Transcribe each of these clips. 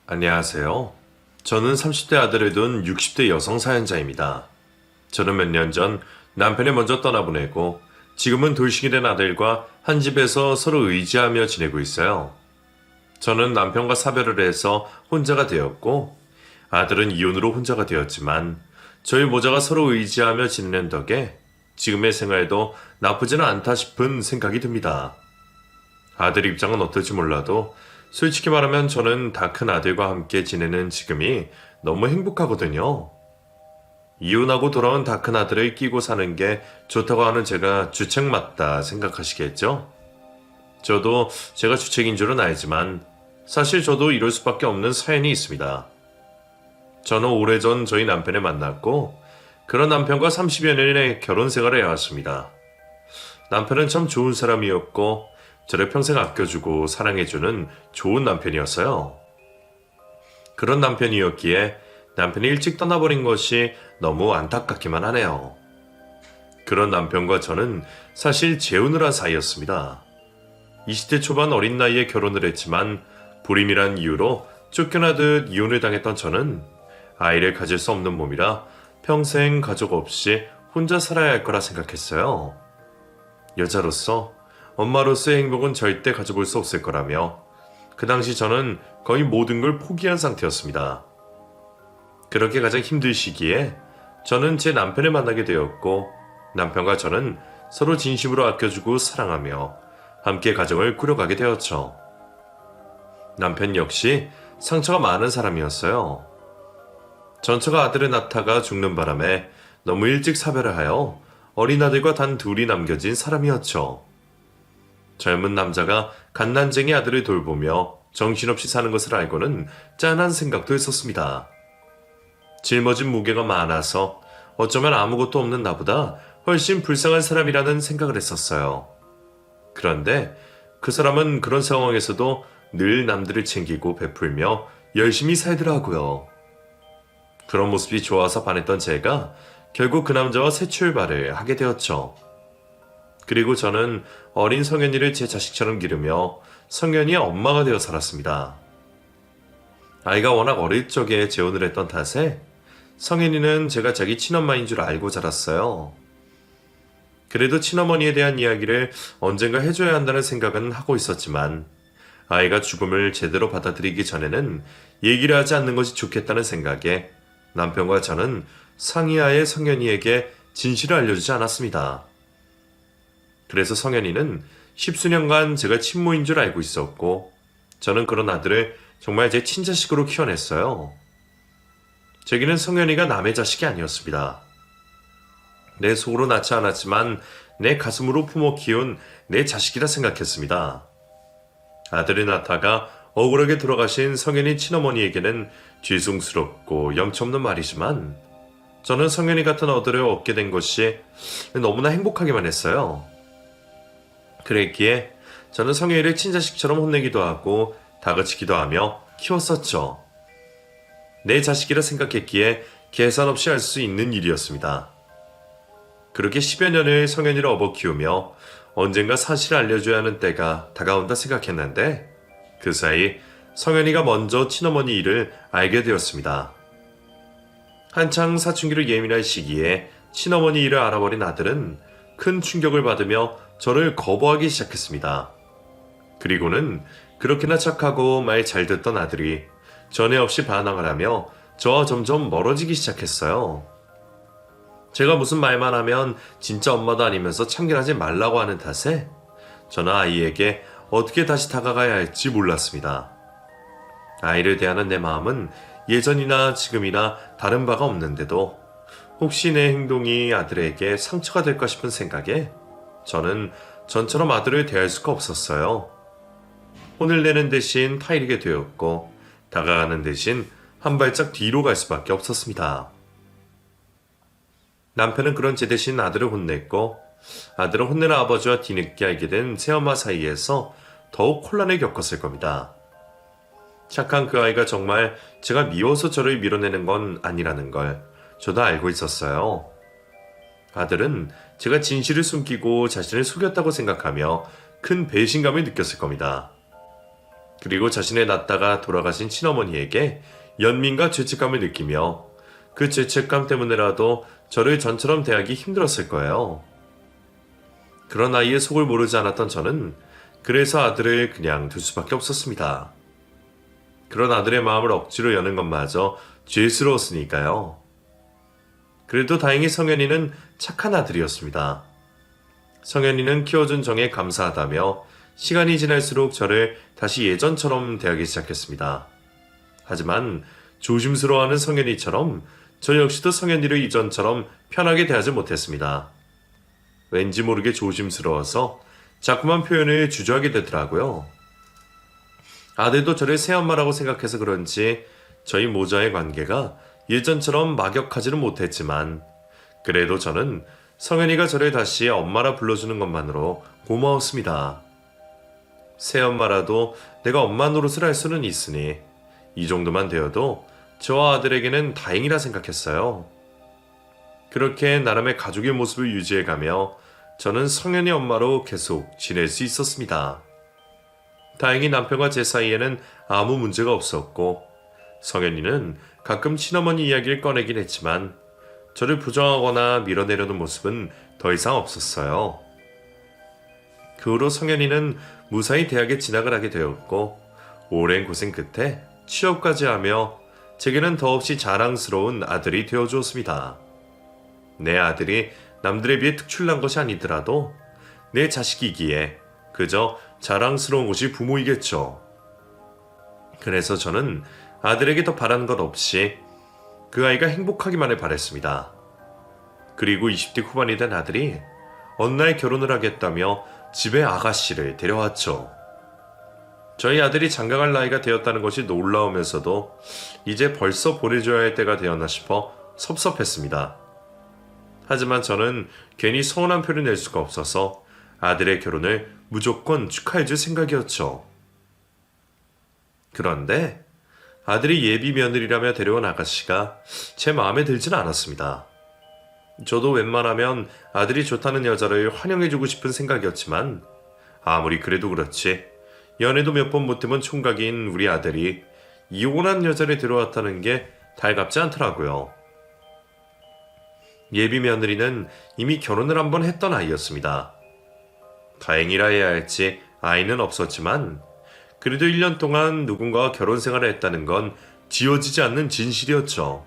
안녕하세요. 저는 30대 아들을 둔 60대 여성 사연자입니다. 저는 몇 년 전 남편이 먼저 떠나보내고 지금은 돌싱이 된 아들과 한 집에서 서로 의지하며 지내고 있어요. 저는 남편과 사별을 해서 혼자가 되었고 아들은 이혼으로 혼자가 되었지만 저희 모자가 서로 의지하며 지내는 덕에 지금의 생활도 나쁘지는 않다 싶은 생각이 듭니다. 아들 입장은 어떨지 몰라도 솔직히 말하면 저는 다 큰 아들과 함께 지내는 지금이 너무 행복하거든요. 이혼하고 돌아온 다 큰 아들을 끼고 사는 게 좋다고 하는 제가 주책 맞다 생각하시겠죠? 저도 제가 주책인 줄은 알지만 사실 저도 이럴 수밖에 없는 사연이 있습니다. 저는 오래전 저희 남편을 만났고 그런 남편과 30여 년의 결혼 생활을 해왔습니다. 남편은 참 좋은 사람이었고 저를 평생 아껴주고 사랑해주는 좋은 남편이었어요. 그런 남편이었기에 남편이 일찍 떠나버린 것이 너무 안타깝기만 하네요. 그런 남편과 저는 사실 재혼을 한 사이였습니다. 20대 초반 어린 나이에 결혼을 했지만 불임이란 이유로 쫓겨나듯 이혼을 당했던 저는 아이를 가질 수 없는 몸이라 평생 가족 없이 혼자 살아야 할 거라 생각했어요. 여자로서 엄마로서의 행복은 절대 가져볼 수 없을 거라며 그 당시 저는 거의 모든 걸 포기한 상태였습니다. 그렇게 가장 힘든 시기에 저는 제 남편을 만나게 되었고 남편과 저는 서로 진심으로 아껴주고 사랑하며 함께 가정을 꾸려가게 되었죠. 남편 역시 상처가 많은 사람이었어요. 전처가 아들을 낳다가 죽는 바람에 너무 일찍 사별을 하여 어린 아들과 단 둘이 남겨진 사람이었죠. 젊은 남자가 갓난쟁이 아들을 돌보며 정신없이 사는 것을 알고는 짠한 생각도 했었습니다. 짊어진 무게가 많아서 어쩌면 아무것도 없는 나보다 훨씬 불쌍한 사람이라는 생각을 했었어요. 그런데 그 사람은 그런 상황에서도 늘 남들을 챙기고 베풀며 열심히 살더라고요. 그런 모습이 좋아서 반했던 제가 결국 그 남자와 새 출발을 하게 되었죠. 그리고 저는 어린 성현이를 제 자식처럼 기르며 성현이의 엄마가 되어 살았습니다. 아이가 워낙 어릴 적에 재혼을 했던 탓에 성현이는 제가 자기 친엄마인 줄 알고 자랐어요. 그래도 친어머니에 대한 이야기를 언젠가 해줘야 한다는 생각은 하고 있었지만 아이가 죽음을 제대로 받아들이기 전에는 얘기를 하지 않는 것이 좋겠다는 생각에 남편과 저는 상의하에 성현이에게 진실을 알려주지 않았습니다. 그래서 성현이는 십수년간 제가 친모인 줄 알고 있었고 저는 그런 아들을 정말 제 친자식으로 키워냈어요. 제게는 성현이가 남의 자식이 아니었습니다. 내 속으로 낳지 않았지만 내 가슴으로 품어 키운 내 자식이라 생각했습니다. 아들을 낳다가 억울하게 돌아가신 성현이 친어머니에게는 죄송스럽고 염치없는 말이지만 저는 성현이 같은 아들을 얻게 된 것이 너무나 행복하기만 했어요. 그랬기에 저는 성현이를 친자식처럼 혼내기도 하고 다그치기도 하며 키웠었죠. 내 자식이라 생각했기에 계산 없이 할 수 있는 일이었습니다. 그렇게 10여 년을 성현이를 업어 키우며 언젠가 사실을 알려줘야 하는 때가 다가온다 생각했는데 그 사이 성현이가 먼저 친어머니 일을 알게 되었습니다. 한창 사춘기로 예민할 시기에 친어머니 일을 알아버린 아들은 큰 충격을 받으며 저를 거부하기 시작했습니다. 그리고는 그렇게나 착하고 말 잘 듣던 아들이 전에 없이 반항을 하며 저와 점점 멀어지기 시작했어요. 제가 무슨 말만 하면 진짜 엄마도 아니면서 참견하지 말라고 하는 탓에 저는 아이에게 어떻게 다시 다가가야 할지 몰랐습니다. 아이를 대하는 내 마음은 예전이나 지금이나 다른 바가 없는데도 혹시 내 행동이 아들에게 상처가 될까 싶은 생각에 저는 전처럼 아들을 대할 수가 없었어요. 혼을 내는 대신 타이르게 되었고 다가가는 대신 한 발짝 뒤로 갈 수밖에 없었습니다. 남편은 그런 제 대신 아들을 혼냈고 아들은 혼내는 아버지와 뒤늦게 알게 된 새엄마 사이에서 더욱 혼란을 겪었을 겁니다. 착한 그 아이가 정말 제가 미워서 저를 밀어내는 건 아니라는 걸 저도 알고 있었어요. 아들은 제가 진실을 숨기고 자신을 속였다고 생각하며 큰 배신감을 느꼈을 겁니다. 그리고 자신의 낳다가 돌아가신 친어머니에게 연민과 죄책감을 느끼며 그 죄책감 때문에라도 저를 전처럼 대하기 힘들었을 거예요. 그런 아이의 속을 모르지 않았던 저는 그래서 아들을 그냥 둘 수밖에 없었습니다. 그런 아들의 마음을 억지로 여는 것마저 죄스러웠으니까요. 그래도 다행히 성현이는 착한 아들이었습니다. 성현이는 키워준 정에 감사하다며 시간이 지날수록 저를 다시 예전처럼 대하기 시작했습니다. 하지만 조심스러워하는 성현이처럼 저 역시도 성현이를 이전처럼 편하게 대하지 못했습니다. 왠지 모르게 조심스러워서 자꾸만 표현을 주저하게 되더라고요. 아들도 저를 새엄마라고 생각해서 그런지 저희 모자의 관계가 예전처럼 막역하지는 못했지만 그래도 저는 성현이가 저를 다시 엄마라 불러주는 것만으로 고마웠습니다. 새엄마라도 내가 엄마 노릇을 할 수는 있으니 이 정도만 되어도 저와 아들에게는 다행이라 생각했어요. 그렇게 나름의 가족의 모습을 유지해가며 저는 성현이 엄마로 계속 지낼 수 있었습니다. 다행히 남편과 제 사이에는 아무 문제가 없었고 성현이는 가끔 친어머니 이야기를 꺼내긴 했지만 저를 부정하거나 밀어내려는 모습은 더 이상 없었어요. 그 후로 성현이는 무사히 대학에 진학을 하게 되었고 오랜 고생 끝에 취업까지 하며 제게는 더없이 자랑스러운 아들이 되어주었습니다. 내 아들이 남들에 비해 특출난 것이 아니더라도 내 자식이기에 그저 자랑스러운 것이 부모이겠죠. 그래서 저는 아들에게 더 바라는 것 없이 그 아이가 행복하기만을 바랬습니다. 그리고 20대 후반이 된 아들이 어느 날 결혼을 하겠다며 집에 아가씨를 데려왔죠. 저희 아들이 장가갈 나이가 되었다는 것이 놀라우면서도 이제 벌써 보내줘야 할 때가 되었나 싶어 섭섭했습니다. 하지만 저는 괜히 서운한 표를 낼 수가 없어서 아들의 결혼을 무조건 축하해줄 생각이었죠. 그런데 아들이 예비 며느리라며 데려온 아가씨가 제 마음에 들지는 않았습니다. 저도 웬만하면 아들이 좋다는 여자를 환영해주고 싶은 생각이었지만 아무리 그래도 그렇지 연애도 몇 번 못해본 총각인 우리 아들이 이혼한 여자를 데려왔다는 게 달갑지 않더라고요. 예비 며느리는 이미 결혼을 한 번 했던 아이였습니다. 다행이라 해야 할지 아이는 없었지만 그래도 1년 동안 누군가와 결혼 생활을 했다는 건 지워지지 않는 진실이었죠.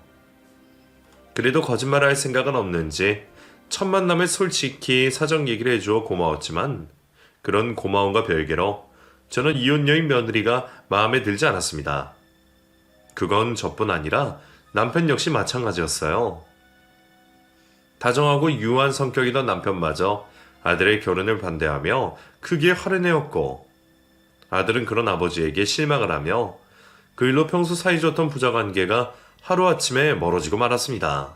그래도 거짓말을 할 생각은 없는지 첫 만남에 솔직히 사정 얘기를 해주어 고마웠지만 그런 고마움과 별개로 저는 이혼 여인 며느리가 마음에 들지 않았습니다. 그건 저뿐 아니라 남편 역시 마찬가지였어요. 다정하고 유한 성격이던 남편마저 아들의 결혼을 반대하며 크게 화를 내었고 아들은 그런 아버지에게 실망을 하며 그 일로 평소 사이좋던 부자관계가 하루아침에 멀어지고 말았습니다.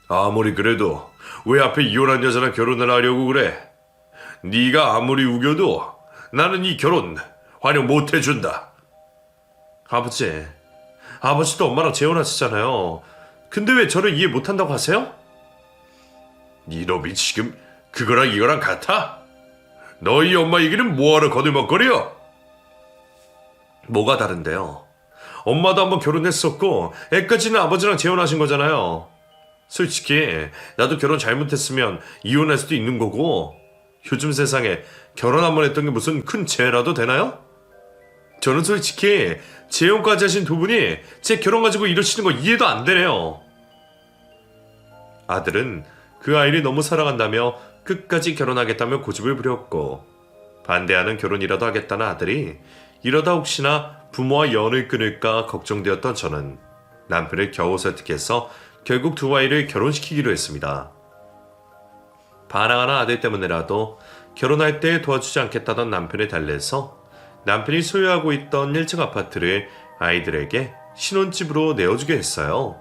아무리 그래도 왜 앞에 이혼한 여자랑 결혼을 하려고 그래? 네가 아무리 우겨도 나는 이 결혼 환영 못 해준다. 아버지도 엄마랑 재혼하시잖아요. 근데 왜 저를 이해 못한다고 하세요? 이놈이 지금 그거랑 이거랑 같아? 너희 엄마 얘기는 뭐하러 거들먹거려? 뭐가 다른데요? 엄마도 한번 결혼했었고 애까지는 아버지랑 재혼하신 거잖아요. 솔직히 나도 결혼 잘못했으면 이혼할 수도 있는 거고 요즘 세상에 결혼 한번 했던 게 무슨 큰 죄라도 되나요? 저는 솔직히 재혼까지 하신 두 분이 제 결혼 가지고 이러시는 거 이해도 안 되네요. 아들은 그 아이를 너무 사랑한다며 끝까지 결혼하겠다며 고집을 부렸고 반대하는 결혼이라도 하겠다는 아들이 이러다 혹시나 부모와 연을 끊을까 걱정되었던 저는 남편을 겨우 설득해서 결국 두 아이를 결혼시키기로 했습니다. 반항하는 아들 때문에라도 결혼할 때 도와주지 않겠다던 남편에 달래서 남편이 소유하고 있던 1층 아파트를 아이들에게 신혼집으로 내어주게 했어요.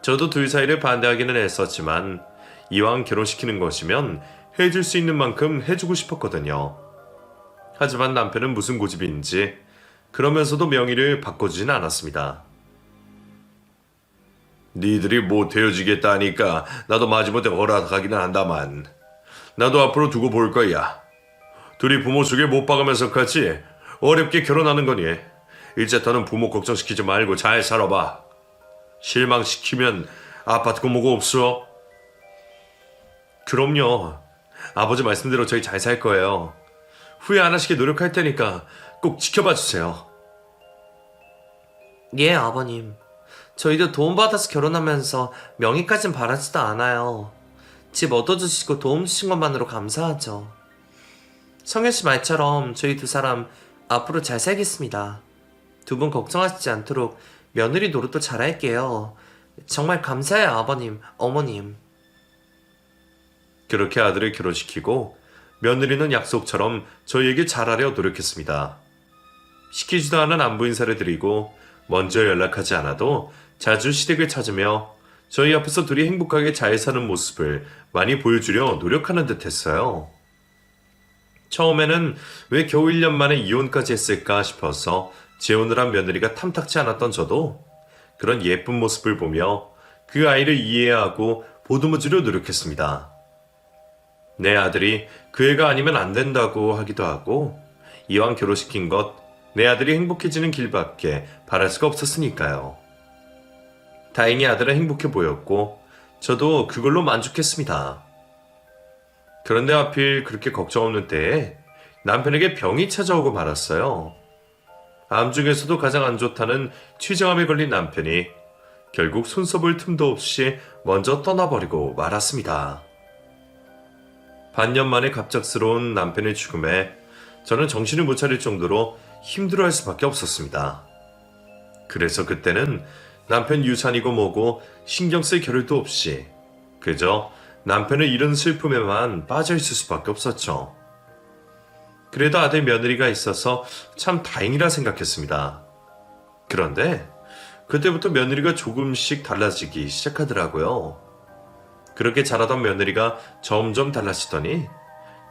저도 둘 사이를 반대하기는 했었지만 이왕 결혼시키는 것이면 해줄 수 있는 만큼 해주고 싶었거든요. 하지만 남편은 무슨 고집인지 그러면서도 명의를 바꿔주진 않았습니다. 니들이 못 헤어지겠다 하니까 나도 마지못해 허락하기는 한다만 나도 앞으로 두고 볼 거야. 둘이 부모 죽일 못 박으면서까지 어렵게 결혼하는 거니. 이제 더는 부모 걱정시키지 말고 잘 살아봐. 실망시키면 아파트고 뭐고 없어. 그럼요. 아버지 말씀대로 저희 잘 살 거예요. 후회 안 하시게 노력할 테니까 꼭 지켜봐 주세요. 예, 아버님. 저희도 도움받아서 결혼하면서 명의까진 바라지도 않아요. 집 얻어주시고 도움 주신 것만으로 감사하죠. 성현 씨 말처럼 저희 두 사람 앞으로 잘 살겠습니다. 두 분 걱정하시지 않도록 며느리 노릇도 잘할게요. 정말 감사해요, 아버님, 어머님. 그렇게 아들을 결혼시키고 며느리는 약속처럼 저희에게 잘하려 노력했습니다. 시키지도 않은 안부 인사를 드리고 먼저 연락하지 않아도 자주 시댁을 찾으며 저희 앞에서 둘이 행복하게 잘 사는 모습을 많이 보여주려 노력하는 듯 했어요. 처음에는 왜 겨우 1년 만에 이혼까지 했을까 싶어서 재혼을 한 며느리가 탐탁치 않았던 저도 그런 예쁜 모습을 보며 그 아이를 이해하고 보듬어주려 노력했습니다. 내 아들이 그 애가 아니면 안 된다고 하기도 하고 이왕 결혼시킨 것 내 아들이 행복해지는 길밖에 바랄 수가 없었으니까요. 다행히 아들은 행복해 보였고 저도 그걸로 만족했습니다. 그런데 하필 그렇게 걱정 없는 때에 남편에게 병이 찾아오고 말았어요. 암 중에서도 가장 안 좋다는 취장암에 걸린 남편이 결국 손써볼 틈도 없이 먼저 떠나버리고 말았습니다. 반년 만에 갑작스러운 남편의 죽음에 저는 정신을 못 차릴 정도로 힘들어할 수밖에 없었습니다. 그래서 그때는 남편 유산이고 뭐고 신경 쓸 겨를도 없이 그저 남편을 잃은 슬픔에만 빠져있을 수밖에 없었죠. 그래도 아들 며느리가 있어서 참 다행이라 생각했습니다. 그런데 그때부터 며느리가 조금씩 달라지기 시작하더라고요. 그렇게 자라던 며느리가 점점 달라지더니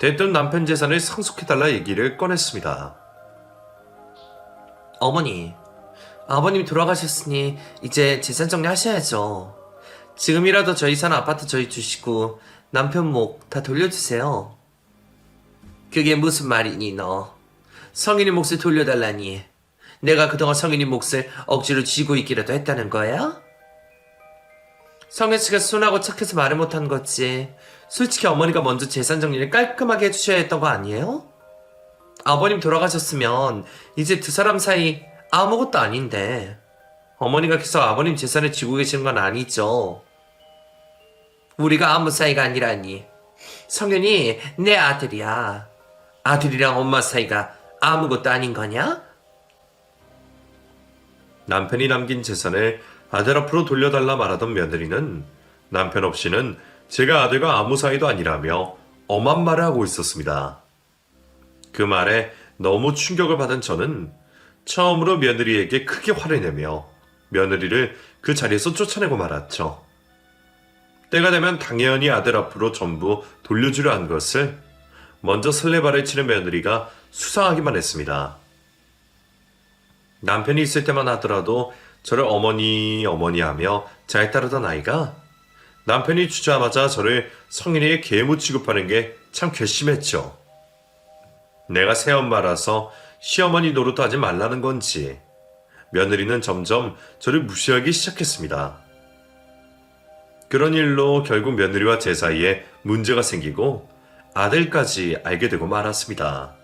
대뜸 남편 재산을 상속해달라 얘기를 꺼냈습니다. 어머니, 아버님 돌아가셨으니 이제 재산 정리하셔야죠. 지금이라도 저희 사는 아파트 저희 주시고 남편 목 다 돌려주세요. 그게 무슨 말이니 너? 성인이 몫을 돌려달라니 내가 그동안 성인이 몫을 억지로 쥐고 있기라도 했다는 거야? 성현 씨가 순하고 착해서 말을 못한 거지. 솔직히 어머니가 먼저 재산 정리를 깔끔하게 해주셔야 했던 거 아니에요? 아버님 돌아가셨으면 이제 두 사람 사이 아무것도 아닌데 어머니가 계속 아버님 재산을 쥐고 계시는 건 아니죠. 우리가 아무 사이가 아니라니. 성현이 내 아들이야. 아들이랑 엄마 사이가 아무것도 아닌 거냐? 남편이 남긴 재산을 아들 앞으로 돌려달라 말하던 며느리는 남편 없이는 제가 아들과 아무 사이도 아니라며 엄한 말을 하고 있었습니다. 그 말에 너무 충격을 받은 저는 처음으로 며느리에게 크게 화를 내며 며느리를 그 자리에서 쫓아내고 말았죠. 때가 되면 당연히 아들 앞으로 전부 돌려주려 한 것을 먼저 설레발을 치는 며느리가 수상하기만 했습니다. 남편이 있을 때만 하더라도 저를 어머니 하며 잘 따르던 아이가 남편이 주자마자 저를 성인의 계무 취급하는 게 참 괘씸했죠. 내가 새엄마라서 시어머니 노릇도 하지 말라는 건지 며느리는 점점 저를 무시하기 시작했습니다. 그런 일로 결국 며느리와 제 사이에 문제가 생기고 아들까지 알게 되고 말았습니다.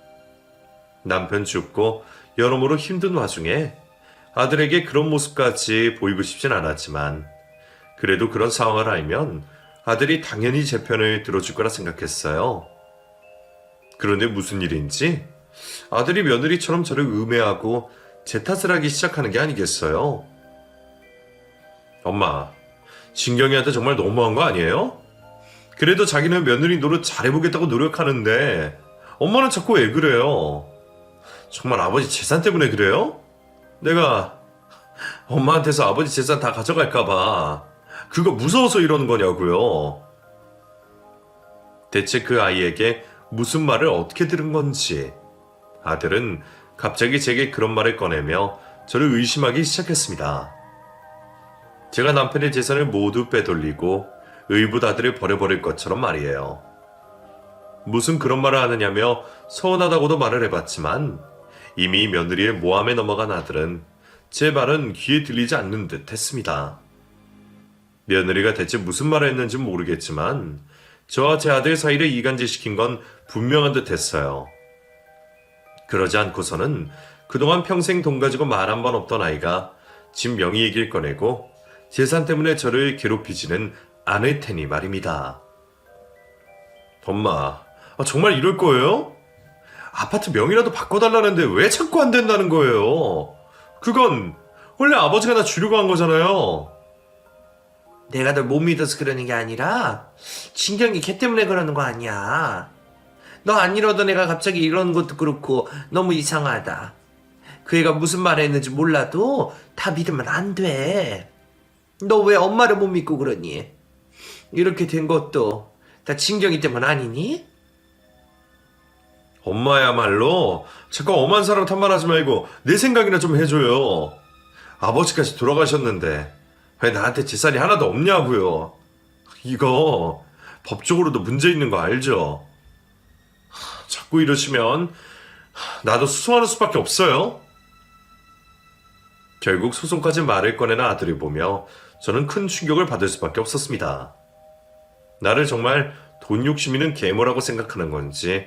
남편 죽고 여러모로 힘든 와중에 아들에게 그런 모습까지 보이고 싶진 않았지만 그래도 그런 상황을 알면 아들이 당연히 제 편을 들어줄 거라 생각했어요. 그런데 무슨 일인지 아들이 며느리처럼 저를 음해하고 제 탓을 하기 시작하는 게 아니겠어요? 엄마, 신경이한테 정말 너무한 거 아니에요? 그래도 자기는 며느리 노릇 잘해보겠다고 노력하는데 엄마는 자꾸 왜 그래요? 정말 아버지 재산 때문에 그래요? 내가 엄마한테서 아버지 재산 다 가져갈까봐 그거 무서워서 이러는 거냐고요. 대체 그 아이에게 무슨 말을 어떻게 들은 건지 아들은 갑자기 제게 그런 말을 꺼내며 저를 의심하기 시작했습니다. 제가 남편의 재산을 모두 빼돌리고 의붓 아들을 버려버릴 것처럼 말이에요. 무슨 그런 말을 하느냐며 서운하다고도 말을 해봤지만 이미 며느리의 모함에 넘어간 아들은 제 말은 귀에 들리지 않는 듯 했습니다. 며느리가 대체 무슨 말을 했는지 모르겠지만 저와 제 아들 사이를 이간질시킨 건 분명한 듯 했어요. 그러지 않고서는 그동안 평생 돈 가지고 말 한 번 없던 아이가 집 명의 얘기를 꺼내고 재산 때문에 저를 괴롭히지는 않을 테니 말입니다. 엄마, 정말 이럴 거예요? 아파트 명의라도 바꿔달라는데 왜 자꾸 안 된다는 거예요? 그건 원래 아버지가 나 주려고 한 거잖아요. 내가 널 못 믿어서 그러는 게 아니라 진경이 걔 때문에 그러는 거 아니야. 너 안 이러던 애가 갑자기 이러는 것도 그렇고 너무 이상하다. 그 애가 무슨 말을 했는지 몰라도 다 믿으면 안 돼. 너 왜 엄마를 못 믿고 그러니? 이렇게 된 것도 다 진경이 때문 아니니? 엄마야말로 자꾸 엄한 사람 탓만 하지 말고 내 생각이나 좀 해줘요. 아버지까지 돌아가셨는데 왜 나한테 재산이 하나도 없냐고요. 이거 법적으로도 문제 있는 거 알죠? 자꾸 이러시면 나도 수송하는 수밖에 없어요. 결국 소송까지 말을 꺼내는 아들을 보며 저는 큰 충격을 받을 수밖에 없었습니다. 나를 정말 돈 욕심이는 계모라고 생각하는 건지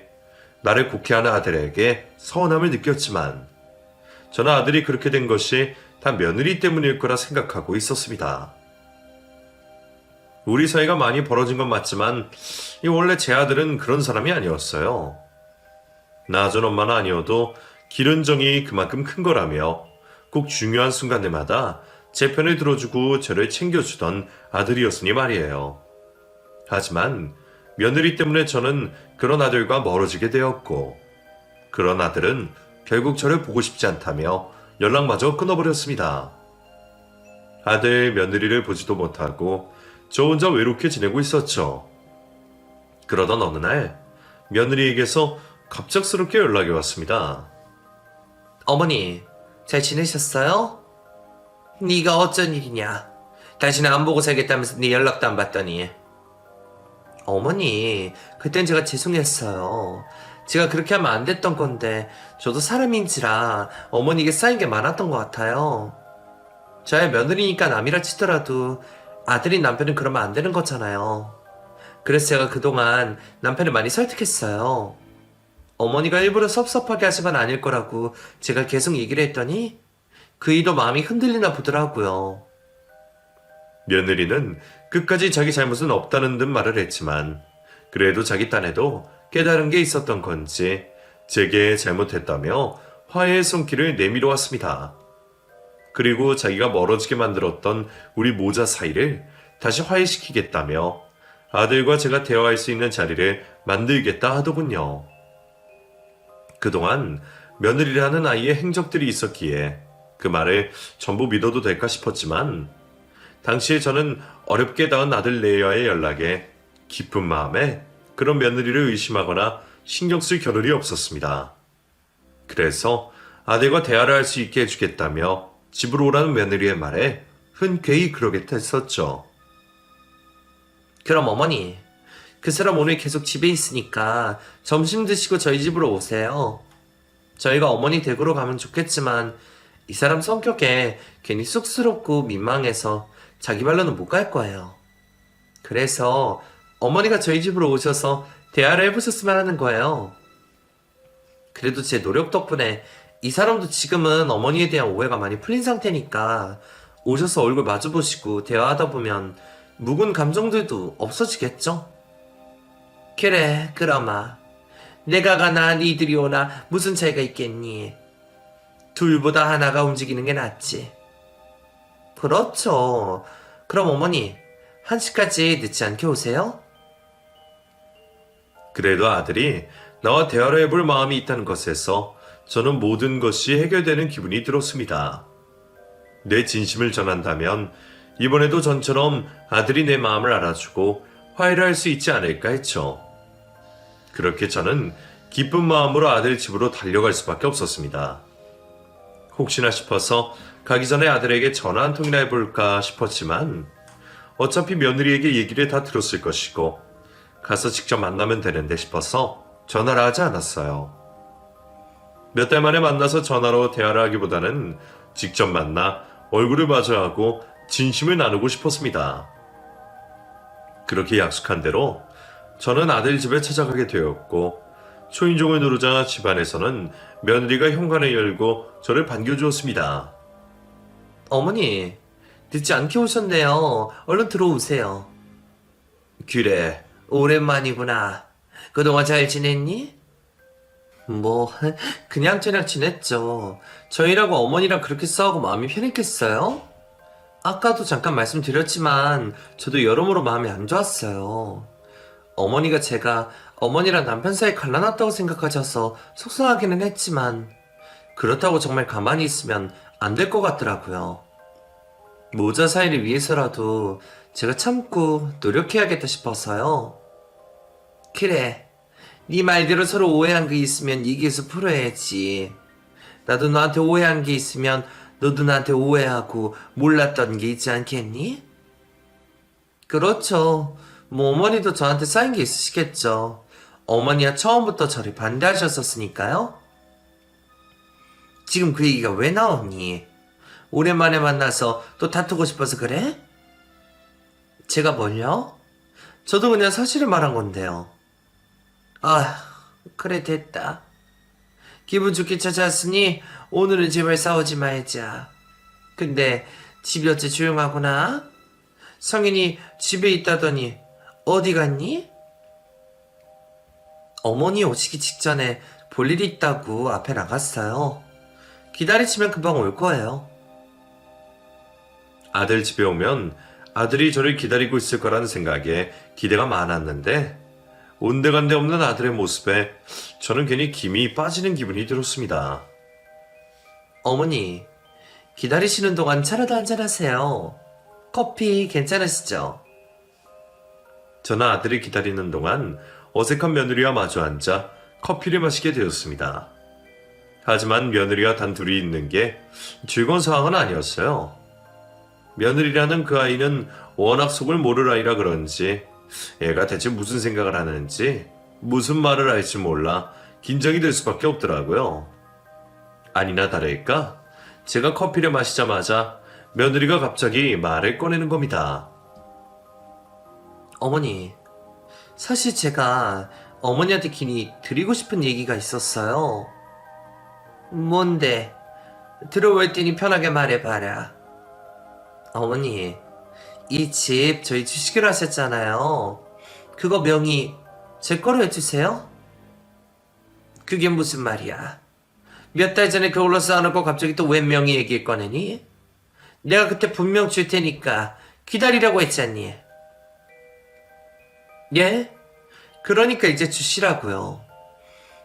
나를 곡해하는 아들에게 서운함을 느꼈지만 저는 아들이 그렇게 된 것이 다 며느리 때문일 거라 생각하고 있었습니다. 우리 사이가 많이 벌어진 건 맞지만 원래 제 아들은 그런 사람이 아니었어요. 나전 엄마는 아니어도 기른 정이 그만큼 큰 거라며 꼭 중요한 순간들마다 제 편을 들어주고 저를 챙겨주던 아들이었으니 말이에요. 하지만 며느리 때문에 저는 그런 아들과 멀어지게 되었고 그런 아들은 결국 저를 보고 싶지 않다며 연락마저 끊어버렸습니다. 아들 며느리를 보지도 못하고 저 혼자 외롭게 지내고 있었죠. 그러던 어느 날 며느리에게서 갑작스럽게 연락이 왔습니다. 어머니, 잘 지내셨어요? 네가 어쩐 일이냐? 당신은 안 보고 살겠다면서 네 연락도 안 받더니. 어머니, 그땐 제가 죄송했어요. 제가 그렇게 하면 안 됐던 건데 저도 사람인지라 어머니에게 쌓인 게 많았던 것 같아요. 저의 며느리니까 남이라 치더라도 아들인 남편은 그러면 안 되는 거잖아요. 그래서 제가 그동안 남편을 많이 설득했어요. 어머니가 일부러 섭섭하게 하신 건 아닐 거라고 제가 계속 얘기를 했더니 그 이도 마음이 흔들리나 보더라고요. 며느리는 끝까지 자기 잘못은 없다는 듯 말을 했지만 그래도 자기 딴에도 깨달은 게 있었던 건지 제게 잘못했다며 화해의 손길을 내밀어 왔습니다. 그리고 자기가 멀어지게 만들었던 우리 모자 사이를 다시 화해시키겠다며 아들과 제가 대화할 수 있는 자리를 만들겠다 하더군요. 그동안 며느리라는 아이의 행적들이 있었기에 그 말을 전부 믿어도 될까 싶었지만 당시에 저는 어렵게 낳은 아들 레이와의 연락에 기쁜 마음에 그런 며느리를 의심하거나 신경 쓸 겨를이 없었습니다. 그래서 아들과 대화를 할 수 있게 해주겠다며 집으로 오라는 며느리의 말에 흔쾌히 그러겠다 했었죠. 그럼 어머니, 그 사람 오늘 계속 집에 있으니까 점심 드시고 저희 집으로 오세요. 저희가 어머니 댁으로 가면 좋겠지만 이 사람 성격에 괜히 쑥스럽고 민망해서 자기 말로는 못 갈 거예요. 그래서 어머니가 저희 집으로 오셔서 대화를 해보셨으면 하는 거예요. 그래도 제 노력 덕분에 이 사람도 지금은 어머니에 대한 오해가 많이 풀린 상태니까 오셔서 얼굴 마주보시고 대화하다 보면 묵은 감정들도 없어지겠죠? 그래, 그러마. 내가 가나 니들이 오나 무슨 차이가 있겠니? 둘보다 하나가 움직이는 게 낫지. 그렇죠. 그럼 어머니, 1시까지 늦지 않게 오세요? 그래도 아들이 나와 대화를 해볼 마음이 있다는 것에서 저는 모든 것이 해결되는 기분이 들었습니다. 내 진심을 전한다면 이번에도 전처럼 아들이 내 마음을 알아주고 화해를 할 수 있지 않을까 했죠. 그렇게 저는 기쁜 마음으로 아들 집으로 달려갈 수밖에 없었습니다. 혹시나 싶어서 가기 전에 아들에게 전화 한 통이나 해볼까 싶었지만 어차피 며느리에게 얘기를 다 들었을 것이고 가서 직접 만나면 되는데 싶어서 전화를 하지 않았어요. 몇 달 만에 만나서 전화로 대화를 하기보다는 직접 만나 얼굴을 마주하고 진심을 나누고 싶었습니다. 그렇게 약속한 대로 저는 아들 집에 찾아가게 되었고 초인종을 누르자 집안에서는 며느리가 현관을 열고 저를 반겨주었습니다. 어머니, 늦지 않게 오셨네요. 얼른 들어오세요. 그래, 오랜만이구나. 그동안 잘 지냈니? 뭐, 그냥저냥 지냈죠. 저희라고 어머니랑 그렇게 싸우고 마음이 편했겠어요? 아까도 잠깐 말씀드렸지만, 저도 여러모로 마음이 안 좋았어요. 어머니가 제가 어머니랑 남편 사이 갈라놨다고 생각하셔서 속상하기는 했지만, 그렇다고 정말 가만히 있으면 안 될 것 같더라고요. 모자 사이를 위해서라도 제가 참고 노력해야겠다 싶어서요. 그래, 네 말대로 서로 오해한 게 있으면 얘기해서 풀어야지. 나도 너한테 오해한 게 있으면 너도 나한테 오해하고 몰랐던 게 있지 않겠니? 그렇죠. 뭐 어머니도 저한테 쌓인 게 있으시겠죠. 어머니가 처음부터 저를 반대하셨었으니까요. 지금 그 얘기가 왜 나오니? 오랜만에 만나서 또 다투고 싶어서 그래? 제가 뭘요? 저도 그냥 사실을 말한 건데요. 아, 그래 됐다. 기분 좋게 찾아왔으니 오늘은 제발 싸우지 말자. 근데 집이 어째 조용하구나? 성인이 집에 있다더니 어디 갔니? 어머니 오시기 직전에 볼 일이 있다고 앞에 나갔어요. 기다리시면 금방 올 거예요. 아들 집에 오면 아들이 저를 기다리고 있을 거라는 생각에 기대가 많았는데 온데간데 없는 아들의 모습에 저는 괜히 김이 빠지는 기분이 들었습니다. 어머니, 기다리시는 동안 차라도 한잔하세요. 커피 괜찮으시죠? 저는 아들이 기다리는 동안 어색한 며느리와 마주 앉아 커피를 마시게 되었습니다. 하지만 며느리와 단 둘이 있는 게 즐거운 상황은 아니었어요. 며느리라는 그 아이는 워낙 속을 모를 아이라 그런지 애가 대체 무슨 생각을 하는지 무슨 말을 할지 몰라 긴장이 될 수밖에 없더라고요. 아니나 다를까 제가 커피를 마시자마자 며느리가 갑자기 말을 꺼내는 겁니다. 어머니, 사실 제가 어머니한테 괜히 드리고 싶은 얘기가 있었어요. 뭔데? 들어올 테니 편하게 말해봐라. 어머니, 이 집 저희 주시기로 하셨잖아요. 그거 명의 제 거로 해주세요. 그게 무슨 말이야? 몇 달 전에 그걸로 쌓아놓고 갑자기 또 웬 명의 얘기를 꺼내니? 내가 그때 분명 줄 테니까 기다리라고 했잖니. 예? 그러니까 이제 주시라고요.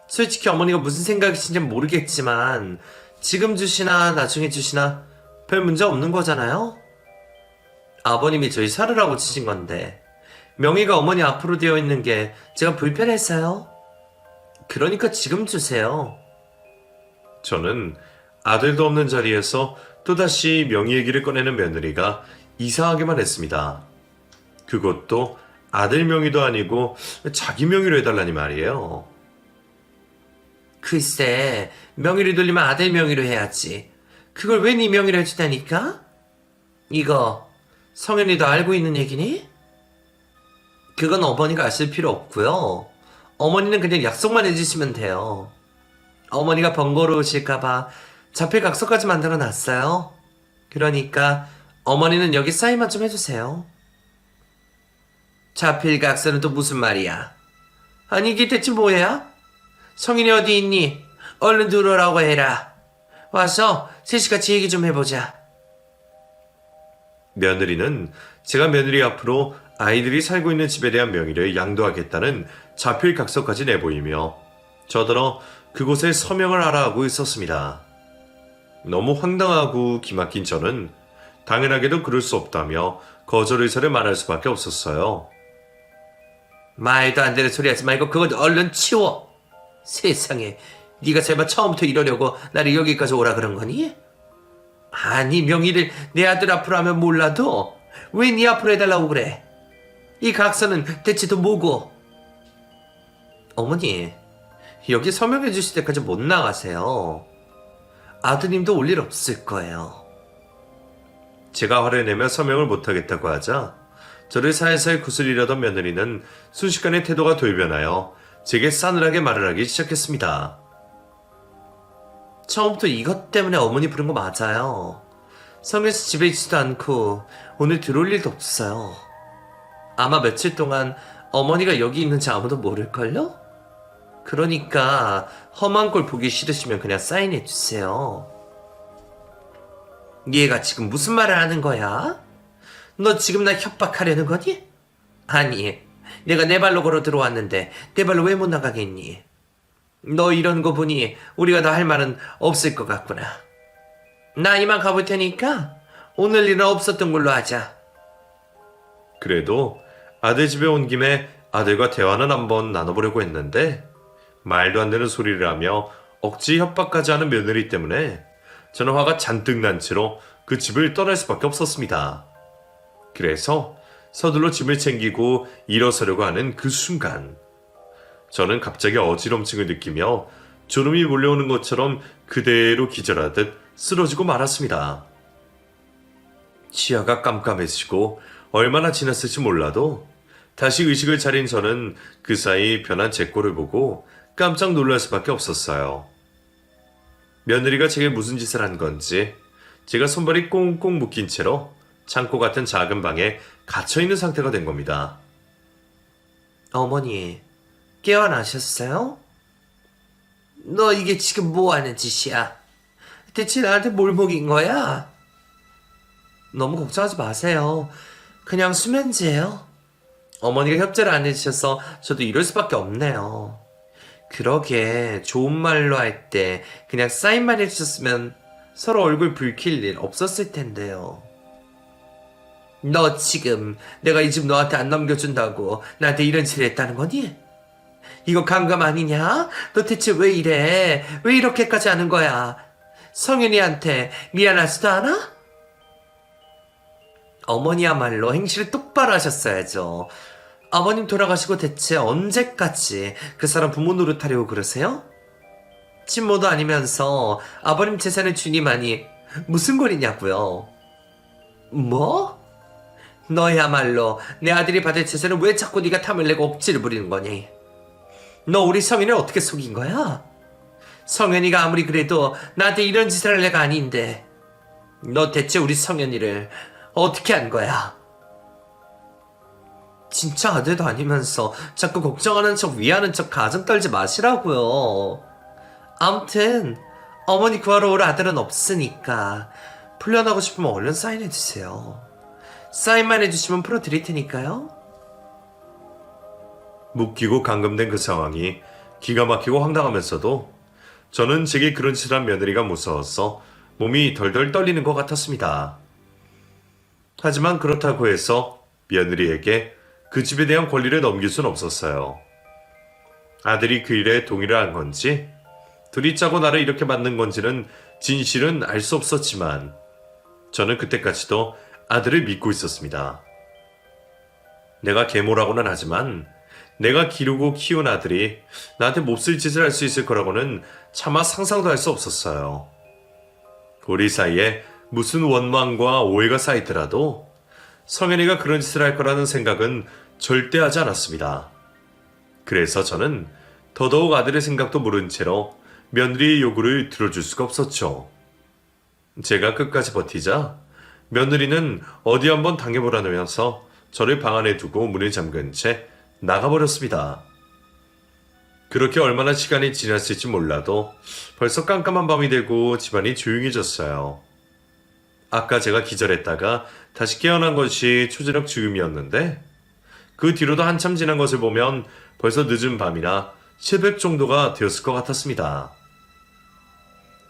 솔직히 어머니가 무슨 생각이신지는 모르겠지만 지금 주시나 나중에 주시나 별 문제 없는 거잖아요? 아버님이 저희 살으라고 치신 건데 명의가 어머니 앞으로 되어 있는 게 제가 불편했어요? 그러니까 지금 주세요. 저는 아들도 없는 자리에서 또다시 명의 얘기를 꺼내는 며느리가 이상하게만 했습니다. 그것도 아들 명의도 아니고 자기 명의로 해달라니 말이에요. 글쎄, 명의를 돌리면 아들 명의로 해야지. 그걸 왜 네 명의로 해주다니까? 이거 성현이도 알고 있는 얘기니? 그건 어머니가 아실 필요 없고요. 어머니는 그냥 약속만 해주시면 돼요. 어머니가 번거로우실까봐 자필 각서까지 만들어 놨어요. 그러니까 어머니는 여기 사인만 좀 해주세요. 자필 각서는 또 무슨 말이야? 아니 이게 대체 뭐야? 성인이 어디 있니? 얼른 들어오라고 해라. 와서 셋이 같이 얘기 좀 해보자. 며느리는 제가 며느리 앞으로 아이들이 살고 있는 집에 대한 명의를 양도하겠다는 자필 각서까지 내보이며 저더러 그곳에 서명을 하라 하고 있었습니다. 너무 황당하고 기막힌 저는 당연하게도 그럴 수 없다며 거절 의사를 말할 수밖에 없었어요. 말도 안 되는 소리 하지 말고 그거 얼른 치워. 세상에, 네가 설마 처음부터 이러려고 나를 여기까지 오라 그런 거니? 아니 명의를 내 아들 앞으로 하면 몰라도 왜 네 앞으로 해달라고 그래? 이 각서는 대체 또 뭐고? 어머니, 여기 서명해 주실 때까지 못 나가세요. 아드님도 올 일 없을 거예요. 제가 화를 내며 서명을 못하겠다고 하자 저를 살살 구슬리려던 며느리는 순식간에 태도가 돌변하여 제게 싸늘하게 말을 하기 시작했습니다. 처음부터 이것 때문에 어머니 부른 거 맞아요. 성에서 집에 있지도 않고 오늘 들어올 일도 없어요. 아마 며칠 동안 어머니가 여기 있는지 아무도 모를걸요? 그러니까 험한 꼴 보기 싫으시면 그냥 사인해 주세요. 얘가 지금 무슨 말을 하는 거야? 너 지금 나 협박하려는 거니? 아니, 내가 내 발로 걸어 들어왔는데 내 발로 왜 못 나가겠니? 너 이런 거 보니 우리가 더 할 말은 없을 것 같구나. 나 이만 가볼 테니까 오늘 일은 없었던 걸로 하자. 그래도 아들 집에 온 김에 아들과 대화는 한번 나눠보려고 했는데 말도 안 되는 소리를 하며 억지 협박까지 하는 며느리 때문에 저는 화가 잔뜩 난 채로 그 집을 떠날 수밖에 없었습니다. 그래서 서둘러 짐을 챙기고 일어서려고 하는 그 순간 저는 갑자기 어지럼증을 느끼며 졸음이 몰려오는 것처럼 그대로 기절하듯 쓰러지고 말았습니다. 시야가 깜깜해지고 얼마나 지났을지 몰라도 다시 의식을 차린 저는 그 사이 변한 제 꼴을 보고 깜짝 놀랄 수밖에 없었어요. 며느리가 제게 무슨 짓을 한 건지 제가 손발이 꽁꽁 묶인 채로 창고 같은 작은 방에 갇혀있는 상태가 된 겁니다. 어머니, 깨어나셨어요? 너 이게 지금 뭐 하는 짓이야? 대체 나한테 뭘 먹인 거야? 너무 걱정하지 마세요. 그냥 수면제예요. 어머니가 협조를 안 해주셔서 저도 이럴 수밖에 없네요. 그러게 좋은 말로 할 때 그냥 사인만 해주셨으면 서로 얼굴 붉힐 일 없었을 텐데요. 너 지금 내가 이 집 너한테 안 넘겨준다고 나한테 이런 짓을 했다는 거니? 이거 감금 아니냐? 너 대체 왜 이래? 왜 이렇게까지 하는 거야? 성현이한테 미안하지도 않아? 어머니야말로 행실을 똑바로 하셨어야죠. 아버님 돌아가시고 대체 언제까지 그 사람 부모 노릇하려고 그러세요? 친모도 아니면서 아버님 재산을 주니마니 무슨 꼴이냐고요? 뭐? 너야말로 내 아들이 받을 재산을 왜 자꾸 네가 탐을 내고 억지를 부리는 거니? 너 우리 성현이를 어떻게 속인 거야? 성현이가 아무리 그래도 나한테 이런 짓을 할 애가 아닌데 너 대체 우리 성현이를 어떻게 한 거야? 진짜 아들도 아니면서 자꾸 걱정하는 척 위하는 척 가정 떨지 마시라고요. 암튼 어머니 구하러 올 아들은 없으니까 풀려나고 싶으면 얼른 사인해주세요. 사인만 해주시면 풀어드릴 테니까요. 묶이고 감금된 그 상황이 기가 막히고 황당하면서도 저는 제게 그런 짓을 한 며느리가 무서워서 몸이 덜덜 떨리는 것 같았습니다. 하지만 그렇다고 해서 며느리에게 그 집에 대한 권리를 넘길 순 없었어요. 아들이 그 일에 동의를 한 건지 둘이 짜고 나를 이렇게 만든 건지는 진실은 알 수 없었지만 저는 그때까지도 아들을 믿고 있었습니다. 내가 계모라고는 하지만 내가 기르고 키운 아들이 나한테 몹쓸 짓을 할 수 있을 거라고는 차마 상상도 할 수 없었어요. 우리 사이에 무슨 원망과 오해가 쌓이더라도 성현이가 그런 짓을 할 거라는 생각은 절대 하지 않았습니다. 그래서 저는 더더욱 아들의 생각도 모른 채로 며느리의 요구를 들어줄 수가 없었죠. 제가 끝까지 버티자 며느리는 어디 한번 당해보라면서 저를 방 안에 두고 문을 잠근 채 나가버렸습니다. 그렇게 얼마나 시간이 지났을지 몰라도 벌써 깜깜한 밤이 되고 집안이 조용해졌어요. 아까 제가 기절했다가 다시 깨어난 것이 초저녁 즈음이었는데 그 뒤로도 한참 지난 것을 보면 벌써 늦은 밤이나 새벽 정도가 되었을 것 같았습니다.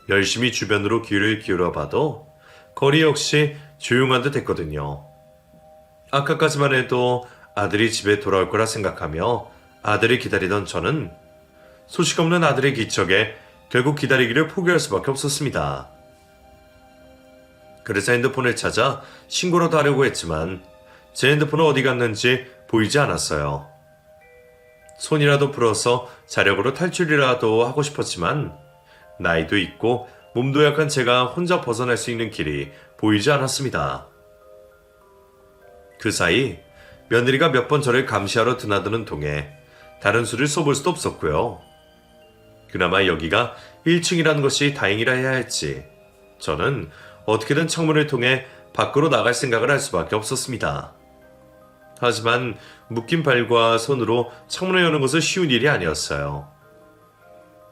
열심히 주변으로 귀를 기울여봐도 거리 역시 조용한 듯 했거든요. 아까까지만 해도 아들이 집에 돌아올 거라 생각하며 아들을 기다리던 저는 소식 없는 아들의 기척에 결국 기다리기를 포기할 수밖에 없었습니다. 그래서 핸드폰을 찾아 신고라도 하려고 했지만 제 핸드폰은 어디 갔는지 보이지 않았어요. 손이라도 불어서 자력으로 탈출이라도 하고 싶었지만 나이도 있고 몸도 약한 제가 혼자 벗어날 수 있는 길이 보이지 않았습니다. 그 사이 며느리가 몇 번 저를 감시하러 드나드는 동에 다른 수를 써볼 수도 없었고요. 그나마 여기가 1층이라는 것이 다행이라 해야 할지 저는 어떻게든 창문을 통해 밖으로 나갈 생각을 할 수밖에 없었습니다. 하지만 묶인 발과 손으로 창문을 여는 것은 쉬운 일이 아니었어요.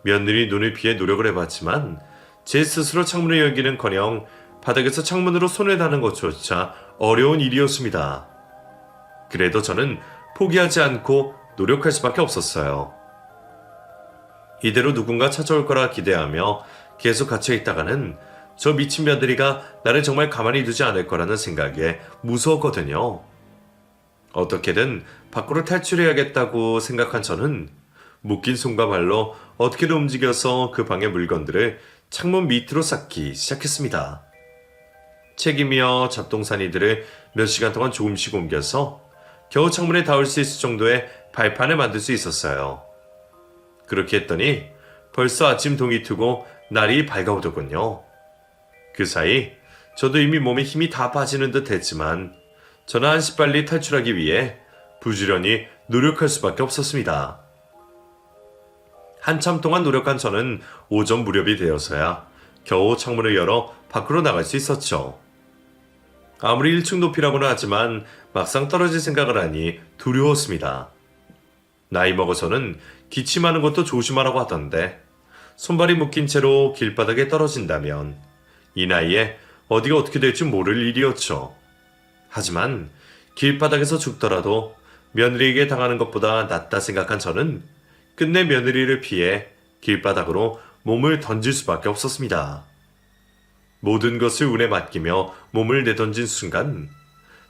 며느리 눈을 피해 노력을 해봤지만 제 스스로 창문을 열기는커녕 바닥에서 창문으로 손을 다는 것조차 어려운 일이었습니다. 그래도 저는 포기하지 않고 노력할 수밖에 없었어요. 이대로 누군가 찾아올 거라 기대하며 계속 갇혀있다가는 저 미친 며느리가 나를 정말 가만히 두지 않을 거라는 생각에 무서웠거든요. 어떻게든 밖으로 탈출해야겠다고 생각한 저는 묶인 손과 발로 어떻게든 움직여서 그 방의 물건들을 창문 밑으로 쌓기 시작했습니다. 책이며 잡동사니들을 몇 시간 동안 조금씩 옮겨서 겨우 창문에 닿을 수 있을 정도의 발판을 만들 수 있었어요. 그렇게 했더니 벌써 아침 동이 트고 날이 밝아오더군요. 그 사이 저도 이미 몸에 힘이 다 빠지는 듯 했지만 저는 한시 빨리 탈출하기 위해 부지런히 노력할 수밖에 없었습니다. 한참 동안 노력한 저는 오전 무렵이 되어서야 겨우 창문을 열어 밖으로 나갈 수 있었죠. 아무리 1층 높이라고는 하지만 막상 떨어질 생각을 하니 두려웠습니다. 나이 먹어서는 기침하는 것도 조심하라고 하던데 손발이 묶인 채로 길바닥에 떨어진다면 이 나이에 어디가 어떻게 될지 모를 일이었죠. 하지만 길바닥에서 죽더라도 며느리에게 당하는 것보다 낫다 생각한 저는 끝내 며느리를 피해 길바닥으로 몸을 던질 수밖에 없었습니다. 모든 것을 운에 맡기며 몸을 내던진 순간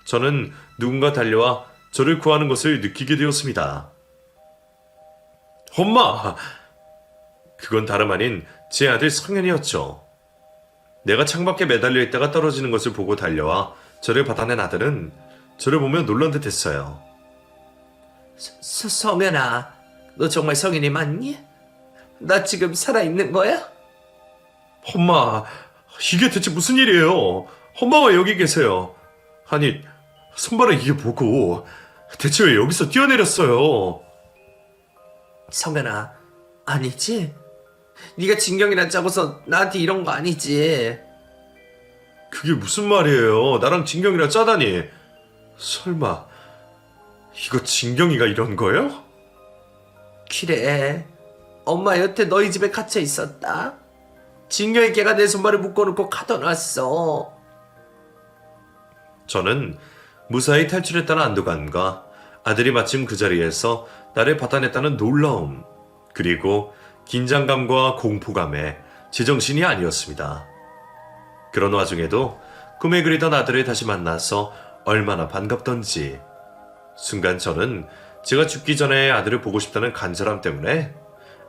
저는 누군가 달려와 저를 구하는 것을 느끼게 되었습니다. 엄마! 그건 다름 아닌 제 아들 성현이었죠. 내가 창밖에 매달려 있다가 떨어지는 것을 보고 달려와 저를 받아낸 아들은 저를 보며 놀란 듯 했어요. 성현아, 너 정말 성현이 맞니? 나 지금 살아있는 거야? 엄마, 이게 대체 무슨 일이에요? 엄마가 여기 계세요. 아니, 손발은 이게 뭐고 대체 왜 여기서 뛰어내렸어요? 성현아, 아니지? 네가 진경이랑 짜고서 나한테 이런 거 아니지? 그게 무슨 말이에요? 나랑 진경이랑 짜다니. 설마 이거 진경이가 이런 거예요? 그래, 엄마 여태 너희 집에 갇혀 있었다. 진경이 걔가 내 손발을 묶어놓고 가둬놨어. 저는 무사히 탈출했다는 안도감과 아들이 마침 그 자리에서 나를 받아냈다는 놀라움, 그리고 긴장감과 공포감에 제정신이 아니었습니다. 그런 와중에도 꿈에 그리던 아들을 다시 만나서 얼마나 반갑던지. 순간 저는 제가 죽기 전에 아들을 보고 싶다는 간절함 때문에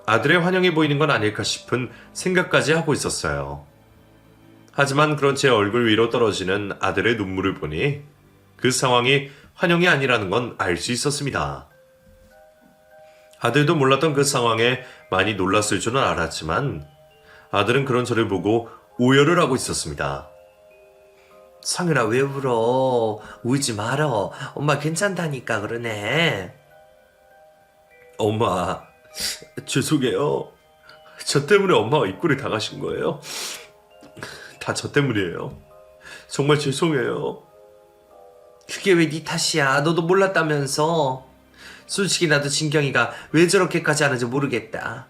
아들의 환영이 보이는 건 아닐까 싶은 생각까지 하고 있었어요. 하지만 그런 제 얼굴 위로 떨어지는 아들의 눈물을 보니 그 상황이 환영이 아니라는 건 알 수 있었습니다. 아들도 몰랐던 그 상황에 많이 놀랐을 줄은 알았지만 아들은 그런 저를 보고 오열을 하고 있었습니다. 성현아, 왜 울어? 울지 말어. 엄마 괜찮다니까 그러네. 엄마, 죄송해요. 저 때문에 엄마가 이 꼴을 당하신 거예요? 다 저 때문이에요. 정말 죄송해요. 그게 왜 네 탓이야? 너도 몰랐다면서. 솔직히 나도 진경이가 왜 저렇게까지 하는지 모르겠다.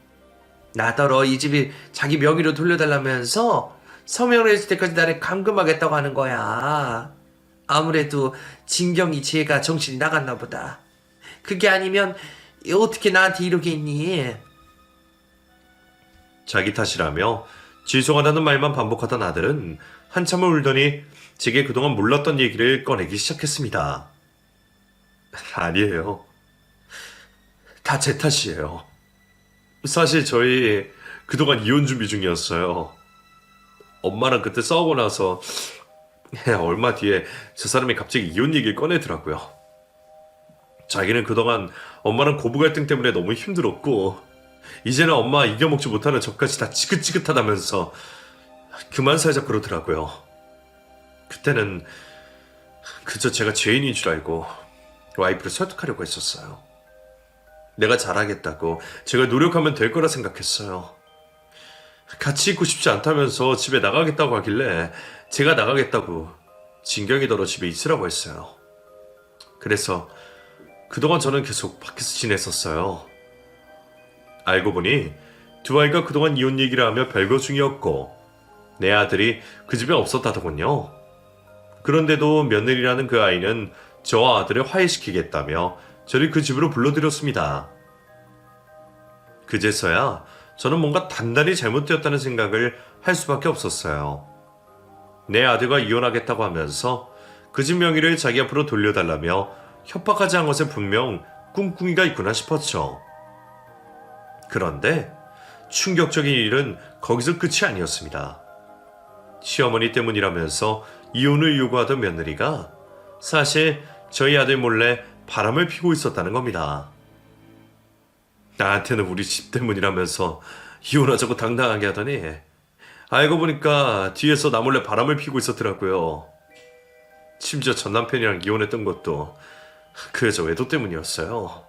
나더러 이 집이 자기 명의로 돌려달라면서 서명을 했을 때까지 나를 감금하겠다고 하는 거야. 아무래도 진경이 지혜가 정신이 나갔나 보다. 그게 아니면 어떻게 나한테 이러겠니? 자기 탓이라며 죄송하다는 말만 반복하던 아들은 한참을 울더니 제게 그동안 몰랐던 얘기를 꺼내기 시작했습니다. 아니에요. 다 제 탓이에요. 사실 저희 그동안 이혼 준비 중이었어요. 엄마랑 그때 싸우고 나서 얼마 뒤에 저 사람이 갑자기 이혼 얘기를 꺼내더라고요. 자기는 그동안 엄마랑 고부 갈등 때문에 너무 힘들었고 이제는 엄마 이겨먹지 못하는 저까지 다 지긋지긋하다면서 그만 살자 그러더라고요. 그때는 그저 제가 죄인인 줄 알고 와이프를 설득하려고 했었어요. 내가 잘하겠다고, 제가 노력하면 될 거라 생각했어요. 같이 있고 싶지 않다면서 집에 나가겠다고 하길래 제가 나가겠다고 진경이더러 집에 있으라고 했어요. 그래서 그동안 저는 계속 밖에서 지냈었어요. 알고 보니 두 아이가 그동안 이혼 얘기를 하며 별거 중이었고 내 아들이 그 집에 없었다더군요. 그런데도 며느리라는 그 아이는 저와 아들을 화해시키겠다며 저를 그 집으로 불러들였습니다. 그제서야 저는 뭔가 단단히 잘못되었다는 생각을 할 수밖에 없었어요. 내 아들과 이혼하겠다고 하면서 그 집 명의를 자기 앞으로 돌려달라며 협박하지 않은 것에 분명 꿍꿍이가 있구나 싶었죠. 그런데 충격적인 일은 거기서 끝이 아니었습니다. 시어머니 때문이라면서 이혼을 요구하던 며느리가 사실 저희 아들 몰래 바람을 피고 있었다는 겁니다. 나한테는 우리 집 때문이라면서 이혼하자고 당당하게 하더니 알고 보니까 뒤에서 나 몰래 바람을 피고 있었더라고요. 심지어 전 남편이랑 이혼했던 것도 그 여자 외도 때문이었어요.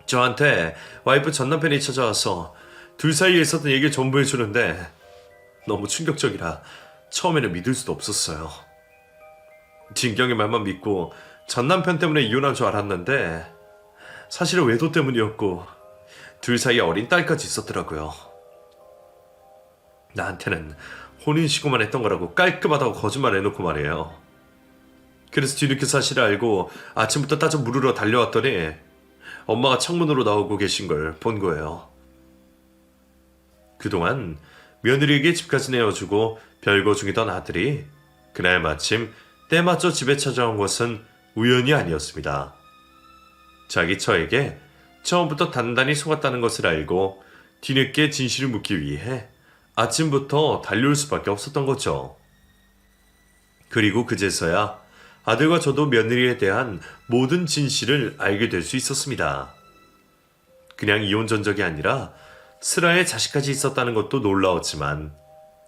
저한테 와이프 전 남편이 찾아와서 둘 사이에 있었던 얘기를 전부 해주는데 너무 충격적이라 처음에는 믿을 수도 없었어요. 진경의 말만 믿고 전 남편 때문에 이혼한 줄 알았는데 사실은 외도 때문이었고 둘 사이에 어린 딸까지 있었더라고요. 나한테는 혼인신고만 했던 거라고 깔끔하다고 거짓말 해놓고 말이에요. 그래서 뒤늦게 사실을 알고 아침부터 따져 물으러 달려왔더니 엄마가 창문으로 나오고 계신 걸 본 거예요. 그동안 며느리에게 집까지 내어주고 별거 중이던 아들이 그날 마침 때맞춰 집에 찾아온 것은 우연이 아니었습니다. 자기 처에게 처음부터 단단히 속았다는 것을 알고 뒤늦게 진실을 묻기 위해 아침부터 달려올 수밖에 없었던 거죠. 그리고 그제서야 아들과 저도 며느리에 대한 모든 진실을 알게 될 수 있었습니다. 그냥 이혼 전적이 아니라 슬아의 자식까지 있었다는 것도 놀라웠지만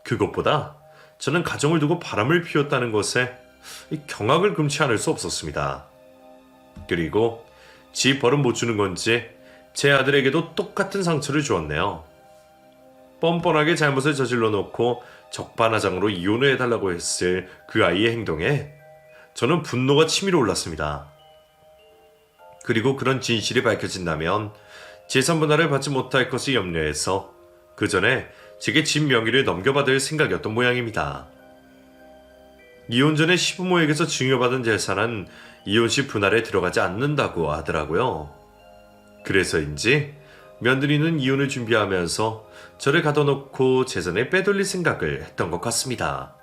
그것보다 저는 가정을 두고 바람을 피웠다는 것에 경악을 금치 않을 수 없었습니다. 그리고 지 벌은 못 주는 건지 제 아들에게도 똑같은 상처를 주었네요. 뻔뻔하게 잘못을 저질러 놓고 적반하장으로 이혼을 해달라고 했을 그 아이의 행동에 저는 분노가 치밀어 올랐습니다. 그리고 그런 진실이 밝혀진다면 재산 분할을 받지 못할 것을 염려해서 그 전에 제게 집 명의를 넘겨받을 생각이었던 모양입니다. 이혼 전에 시부모에게서 증여받은 재산은 이혼 시 분할에 들어가지 않는다고 하더라고요. 그래서인지 며느리는 이혼을 준비하면서 저를 가둬놓고 재산을 빼돌릴 생각을 했던 것 같습니다.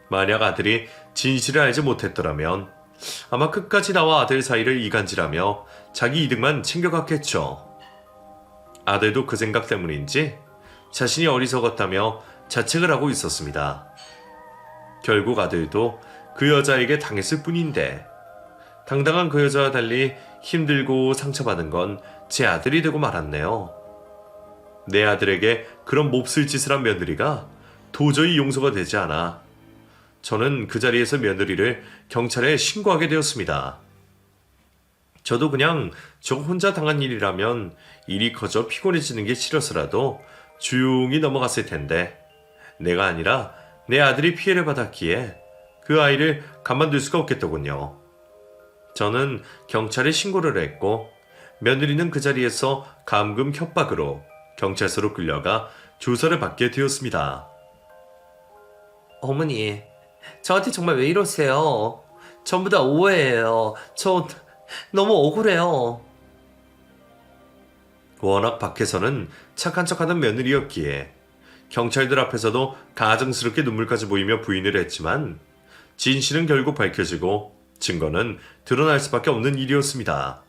만약 아들이 진실을 알지 못했더라면 아마 끝까지 나와 아들 사이를 이간질하며 자기 이득만 챙겨갔겠죠. 아들도 그 생각 때문인지 자신이 어리석었다며 자책을 하고 있었습니다. 결국 아들도 그 여자에게 당했을 뿐인데 당당한 그 여자와 달리 힘들고 상처받은 건 제 아들이 되고 말았네요. 내 아들에게 그런 몹쓸 짓을 한 며느리가 도저히 용서가 되지 않아 저는 그 자리에서 며느리를 경찰에 신고하게 되었습니다. 저도 그냥 저 혼자 당한 일이라면 일이 커져 피곤해지는 게 싫어서라도 조용히 넘어갔을 텐데 내가 아니라 내 아들이 피해를 받았기에 그 아이를 가만둘 수가 없겠더군요. 저는 경찰에 신고를 했고 며느리는 그 자리에서 감금 협박으로 경찰서로 끌려가 조사를 받게 되었습니다. 어머니, 저한테 정말 왜 이러세요? 전부 다 오해예요. 저 너무 억울해요. 워낙 밖에서는 착한 척하는 며느리였기에 경찰들 앞에서도 가증스럽게 눈물까지 보이며 부인을 했지만 진실은 결국 밝혀지고 증거는 드러날 수밖에 없는 일이었습니다.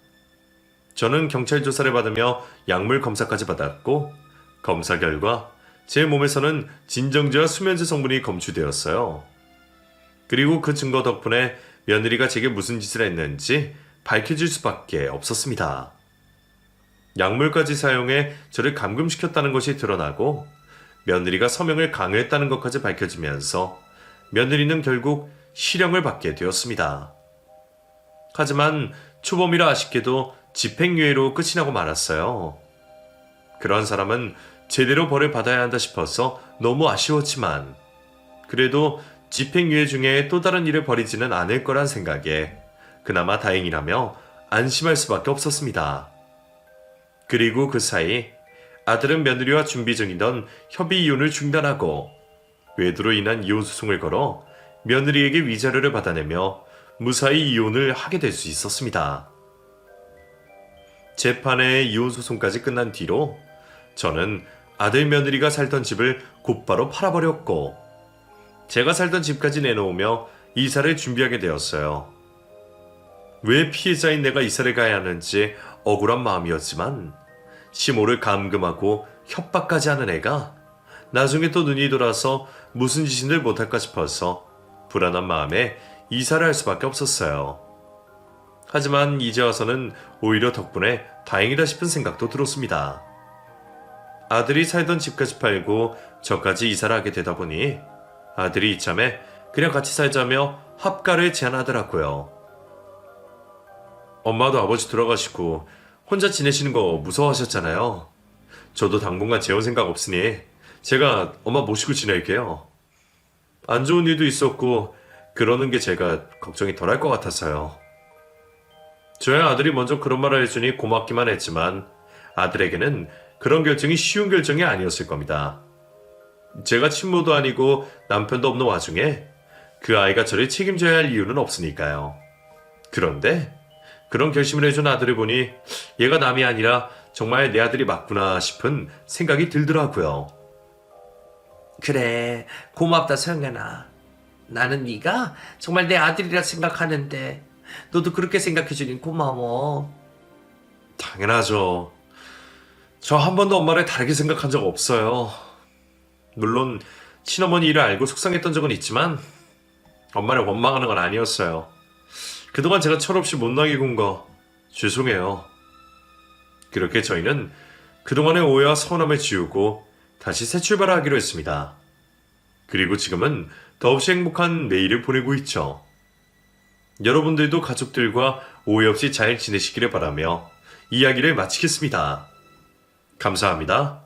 저는 경찰 조사를 받으며 약물 검사까지 받았고 검사 결과 제 몸에서는 진정제와 수면제 성분이 검출되었어요. 그리고 그 증거 덕분에 며느리가 제게 무슨 짓을 했는지 밝혀질 수밖에 없었습니다. 약물까지 사용해 저를 감금시켰다는 것이 드러나고 며느리가 서명을 강요했다는 것까지 밝혀지면서 며느리는 결국 실형을 받게 되었습니다. 하지만 초범이라 아쉽게도 집행유예로 끝이 나고 말았어요. 그런 사람은 제대로 벌을 받아야 한다 싶어서 너무 아쉬웠지만 그래도 집행유예 중에 또 다른 일을 벌이지는 않을 거란 생각에 그나마 다행이라며 안심할 수밖에 없었습니다. 그리고 그 사이 아들은 며느리와 준비 중이던 협의 이혼을 중단하고 외도로 인한 이혼 소송을 걸어 며느리에게 위자료를 받아내며 무사히 이혼을 하게 될 수 있었습니다. 재판의 이혼 소송까지 끝난 뒤로 저는 아들 며느리가 살던 집을 곧바로 팔아버렸고 제가 살던 집까지 내놓으며 이사를 준비하게 되었어요. 왜 피해자인 내가 이사를 가야 하는지 억울한 마음이었지만 시모를 감금하고 협박까지 하는 애가 나중에 또 눈이 돌아서 무슨 짓을 못할까 싶어서 불안한 마음에 이사를 할 수밖에 없었어요. 하지만 이제 와서는 오히려 덕분에 다행이다 싶은 생각도 들었습니다. 아들이 살던 집까지 팔고 저까지 이사를 하게 되다 보니 아들이 이참에 그냥 같이 살자며 합가를 제안하더라고요. 엄마도 아버지 돌아가시고 혼자 지내시는 거 무서워하셨잖아요. 저도 당분간 재혼 생각 없으니 제가 엄마 모시고 지낼게요. 안 좋은 일도 있었고 그러는 게 제가 걱정이 덜할 것 같아서요. 저희 아들이 먼저 그런 말을 해주니 고맙기만 했지만 아들에게는 그런 결정이 쉬운 결정이 아니었을 겁니다. 제가 친모도 아니고 남편도 없는 와중에 그 아이가 저를 책임져야 할 이유는 없으니까요. 그런데 그런 결심을 해준 아들을 보니 얘가 남이 아니라 정말 내 아들이 맞구나 싶은 생각이 들더라고요. 그래, 고맙다 서영현아. 나는 네가 정말 내 아들이라 생각하는데 너도 그렇게 생각해주니 고마워. 당연하죠. 저 한 번도 엄마를 다르게 생각한 적 없어요. 물론 친어머니 일을 알고 속상했던 적은 있지만 엄마를 원망하는 건 아니었어요. 그동안 제가 철없이 못나게 군 거 죄송해요. 그렇게 저희는 그동안의 오해와 서운함을 지우고 다시 새 출발을 하기로 했습니다. 그리고 지금은 더없이 행복한 매일을 보내고 있죠. 여러분들도 가족들과 오해 없이 잘 지내시기를 바라며 이야기를 마치겠습니다. 감사합니다.